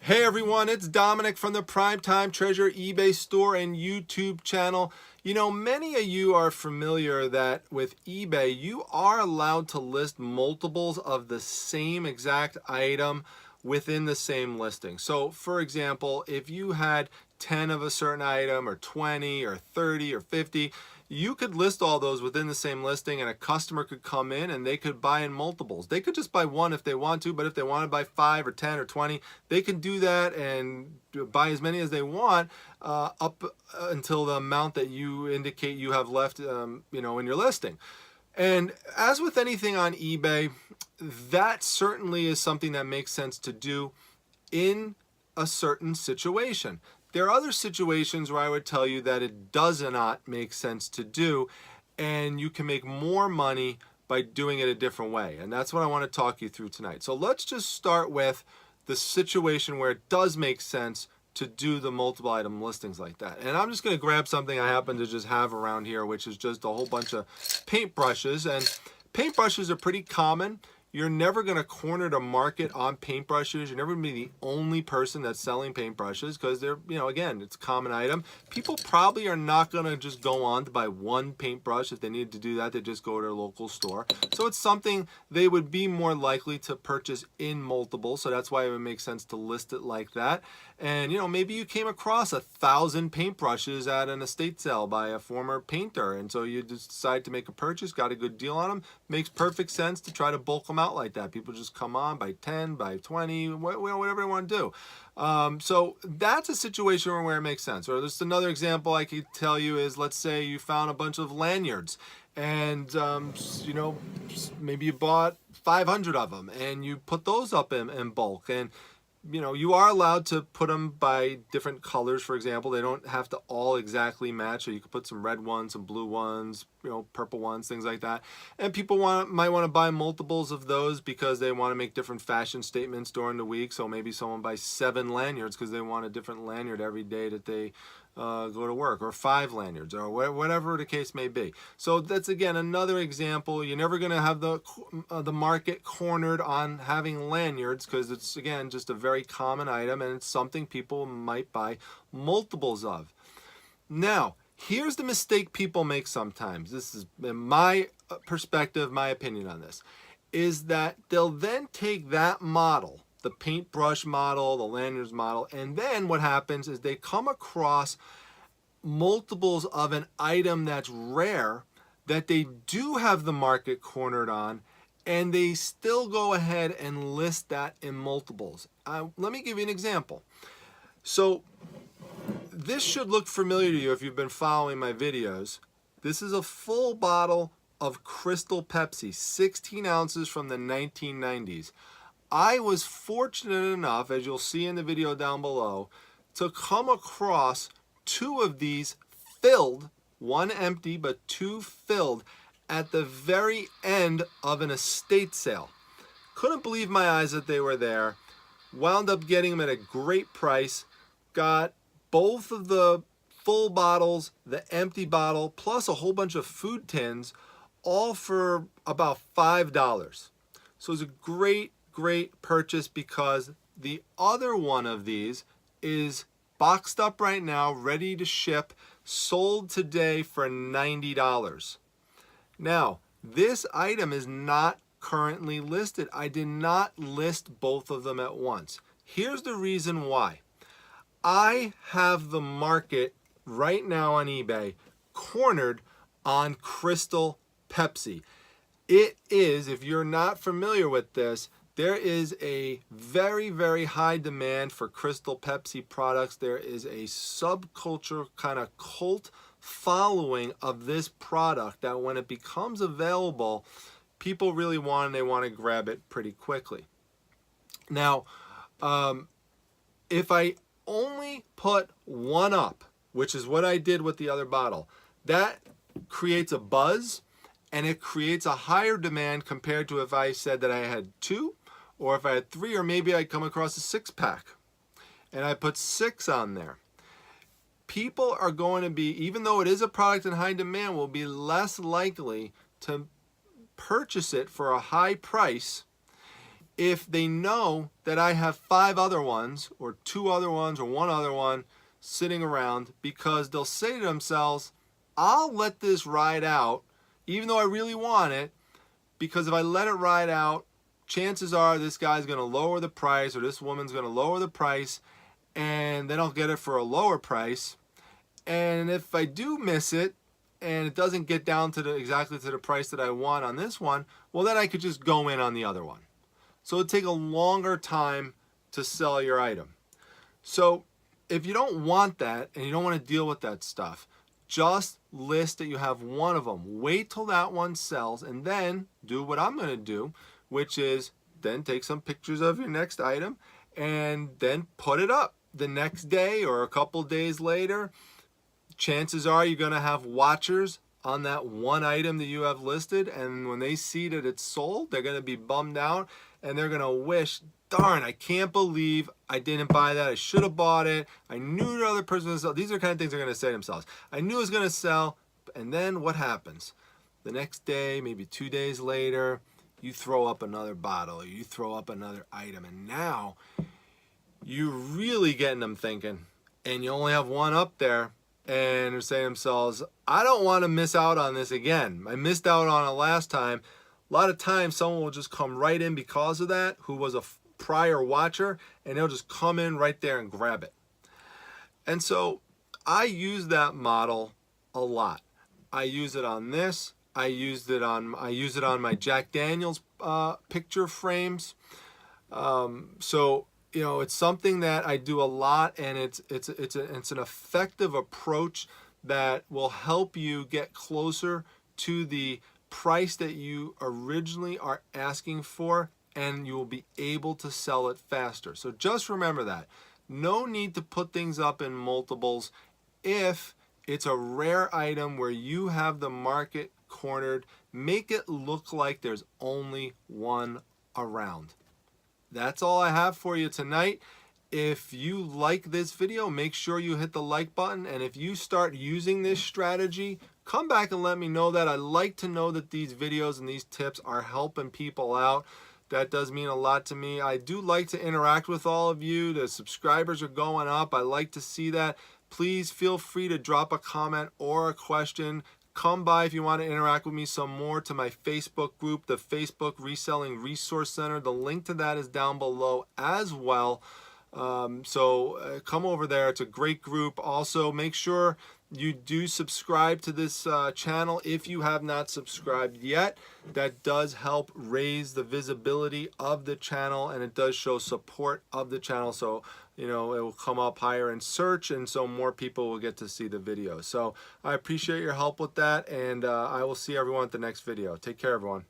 Hey everyone, it's Dominic from the Primetime Treasure eBay store and YouTube channel. You know, many of you are familiar that with eBay, you are allowed to list multiples of the same exact item within the same listing. So for example, if you had 10 of a certain item or 20 or 30 or 50, you could list all those within the same listing and a customer could come in and they could buy in multiples. They could just buy one if they want to, but if they want to buy 5 or 10 or 20, they can do that and buy as many as they want up until the amount that you indicate you have left in your listing. And as with anything on eBay, that certainly is something that makes sense to do in a certain situation. There are other situations where I would tell you that it does not make sense to do, and you can make more money by doing it a different way. And that's what I want to talk you through tonight. So let's just start with the situation where it does make sense to do the multiple item listings like that. And I'm just going to grab something I happen to just have around here, which is just a whole bunch of paintbrushes. And paintbrushes are pretty common. You're never going to corner the market on paintbrushes. You're never going to be the only person that's selling paintbrushes because they're, again, it's a common item. People probably are not going to just go on to buy one paintbrush. If they need to do that, they just go to their local store. So it's something they would be more likely to purchase in multiple. So that's why it would make sense to list it like that. And, maybe you came across 1,000 paintbrushes at an estate sale by a former painter. And so you just decide to make a purchase, got a good deal on them. Makes perfect sense to try to bulk them out like that. People just come on, buy 10, buy 20, whatever they want to do. So that's a situation where it makes sense. Or just another example I could tell you is, let's say you found a bunch of lanyards and, maybe you bought 500 of them and you put those up in bulk. And you are allowed to put them by different colors, for example. They don't have to all exactly match. So you could put some red ones, some blue ones, purple ones, things like that. And people might want to buy multiples of those because they want to make different fashion statements during the week. So maybe someone buys 7 lanyards because they want a different lanyard every day that they go to work, or 5 lanyards, or whatever the case may be. So that's, again, another example. You're never going to have the market cornered on having lanyards because it's, again, just a very common item and it's something people might buy multiples of. Now, here's the mistake people make sometimes. This is my perspective, my opinion on this, is that they'll then take that model, the paintbrush model, the lanyards model, and then what happens is they come across multiples of an item that's rare that they do have the market cornered on, and they still go ahead and list that in multiples. Let me give you an example. So this should look familiar to you if you've been following my videos. This is a full bottle of Crystal Pepsi, 16 ounces from the 1990s. I was fortunate enough, as you'll see in the video down below, to come across 2 of these filled, 1 empty but 2 filled, at the very end of an estate sale. Couldn't believe my eyes that they were there. Wound up getting them at a great price. Got both of the full bottles, the empty bottle, plus a whole bunch of food tins, all for about $5. So it was a great purchase because the other one of these is boxed up right now, ready to ship, sold today for $90. Now, this item is not currently listed. I did not list both of them at once. Here's the reason why. I have the market right now on eBay cornered on Crystal Pepsi. It is, if you're not familiar with this, there is a very high demand for Crystal Pepsi products. There is a subculture kind of cult following of this product that when it becomes available, people really want and they want to grab it pretty quickly. Now, if I only put one up, which is what I did with the other bottle, that creates a buzz and it creates a higher demand compared to if I said that I had 2, or if I had 3, or maybe I come across a 6-pack and I put 6 on there. People are going to be, even though it is a product in high demand, will be less likely to purchase it for a high price if they know that I have 5 other ones or 2 other ones or 1 other one sitting around, because they'll say to themselves, I'll let this ride out even though I really want it, because if I let it ride out, chances are this guy's going to lower the price or this woman's going to lower the price, and then I'll get it for a lower price. And if I do miss it and it doesn't get down to exactly to the price that I want on this one, well, then I could just go in on the other one. So it'll take a longer time to sell your item. So if you don't want that and you don't want to deal with that stuff, just list that you have one of them. Wait till that one sells and then do what I'm going to do, which is then take some pictures of your next item and then put it up the next day or a couple days later. Chances are you're going to have watchers on that one item that you have listed, and when they see that it's sold, they're going to be bummed out and they're going to wish, darn, I can't believe I didn't buy that. I should have bought it. I knew the other person was going to sell. These are the kind of things they're going to say to themselves. I knew it was going to sell. And then what happens? The next day, maybe 2 days later, you throw up another bottle, or you throw up another item, and now you're really getting them thinking, and you only have one up there, and they're saying to themselves, I don't want to miss out on this again. I missed out on it last time. A lot of times someone will just come right in because of that, who was a prior watcher, and they'll just come in right there and grab it. And so I use that model a lot. I use it on this. I use it on my Jack Daniels picture frames. So you know, it's something that I do a lot, and it's an effective approach that will help you get closer to the price that you originally are asking for, and you will be able to sell it faster. So just remember that. No need to put things up in multiples if it's a rare item where you have the market cornered. Make it look like there's only one around. That's all I have for you tonight. If you like this video, make sure you hit the like button. And if you start using this strategy, come back and let me know that. I like to know that these videos and these tips are helping people out. That does mean a lot to me. I do like to interact with all of you. The subscribers are going up. I like to see that. Please feel free to drop a comment or a question. Come by if you want to interact with me some more to my Facebook group, the Facebook Reselling Resource Center. The link to that is down below as well. So come over there. It's a great group. Also, make sure you do subscribe to this channel if you have not subscribed yet. That does help raise the visibility of the channel, and it does show support of the channel. So, you know, it will come up higher in search, and so more people will get to see the video. So I appreciate your help with that, and I will see everyone at the next video. Take care, everyone.